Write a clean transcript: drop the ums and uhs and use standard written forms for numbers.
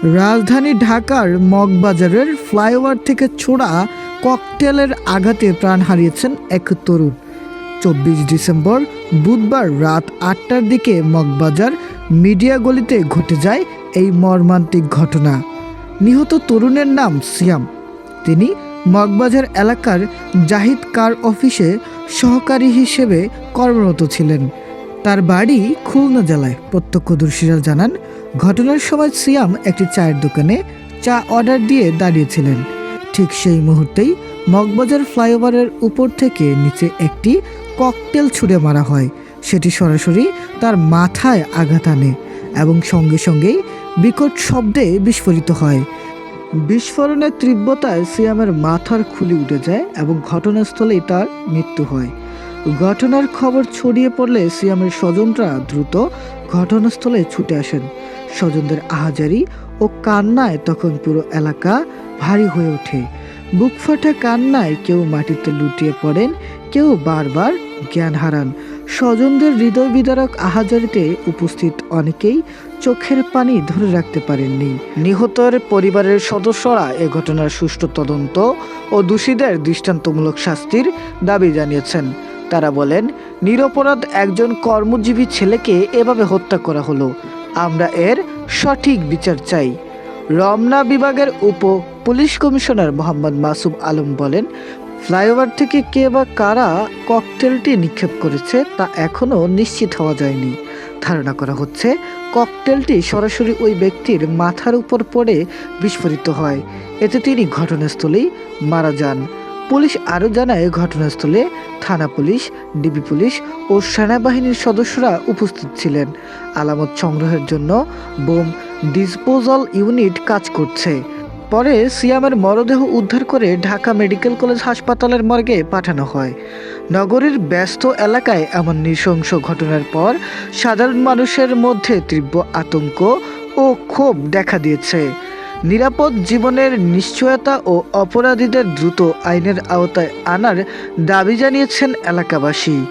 রাজধানী ঢাকার মগবাজারের ফ্লাইওভার থেকে ছোড়া ককটেলের আঘাতে প্রাণ হারিয়েছেন এক তরুণ। 24 ডিসেম্বর বুধবার রাত 8টার দিকে মগবাজার মিডিয়া গলিতে ঘটে যায় এই মর্মান্তিক ঘটনা। নিহত তরুণের নাম সিয়াম। তিনি মগবাজার এলাকার জাহিদ কার অফিসে সহকারী হিসেবে কর্মরত ছিলেন। তার বাড়ি খুলনা জেলায়। প্রত্যক্ষদর্শীরা জানান, ঘটনার সময় সিয়াম একটি চায়ের দোকানে চা অর্ডার দিয়ে দাঁড়িয়েছিলেন। ঠিক সেই মুহূর্তেই মগবাজার ফ্লাইওভারের উপর থেকে নিচে একটি ককটেল ছুঁড়ে মারা হয়। সেটি সরাসরি তার মাথায় আঘাত আনে এবং সঙ্গে সঙ্গেই বিকট শব্দে বিস্ফোরিত হয়। বিস্ফোরণের তীব্রতায় সিয়ামের মাথার খুলি উঠে যায় এবং ঘটনাস্থলেই তার মৃত্যু হয়। ঘটনার খবর ছড়িয়ে পড়লে সিয়ামের স্বজনরা দ্রুত ঘটনাস্থলে ছুটে আসেন। স্বজনদের আহাজারি ও কান্নায় তখন পুরো এলাকা ভারী হয়ে ওঠে। বুক ফাটা কান্নায় কেউ মাটিতে লুটিয়ে পড়েন, কেউ বারবার জ্ঞান হারান। স্বজনদের হৃদয় বিদারক আহাজারিতে উপস্থিত অনেকেই চোখের পানি ধরে রাখতে পারেননি। নিহতের পরিবারের সদস্যরা এ ঘটনার সুষ্ঠু তদন্ত ও দোষীদের দৃষ্টান্তমূলক শাস্তির দাবি জানিয়েছেন। তারা বলেন, নিরপরাধ একজন কর্মজীবী ছেলেকে এভাবে হত্যা করা হলো। আমরা এর সঠিক বিচার চাই। রমনা বিভাগের উপ পুলিশ কমিশনার মোহাম্মদ মাসুম আলম বলেন, ফ্লাইওভার থেকে কে বা কারা ককটেলটি নিক্ষেপ করেছে তা এখনও নিশ্চিত হওয়া যায়নি। ধারণা করা হচ্ছে ককটেলটি সরাসরি ওই ব্যক্তির মাথার উপর পড়ে বিস্ফোরিত হয়। এতে তিনি ঘটনাস্থলেই মারা যান। পুলিশ আরও জানায়, ঘটনাস্থলে থানা পুলিশ, ডিবি পুলিশ ও সেনাবাহিনীর সদস্যরা উপস্থিত ছিলেন। আলামত সংগ্রহের জন্য বোম ডিসপোজাল ইউনিট কাজ করছে। পরে সিয়ামের মরদেহ উদ্ধার করে ঢাকা মেডিকেল কলেজ হাসপাতালের মর্গে পাঠানো হয়। নগরীর ব্যস্ত এলাকায় এমন নৃশংস ঘটনার পর সাধারণ মানুষের মধ্যে তীব্র আতঙ্ক ও ক্ষোভ দেখা দিয়েছে। নিরাপদ জীবনের নিশ্চয়তা ও অপরাধীদের দ্রুত আইনের আওতায় আনার দাবি জানিয়েছেন এলাকাবাসী।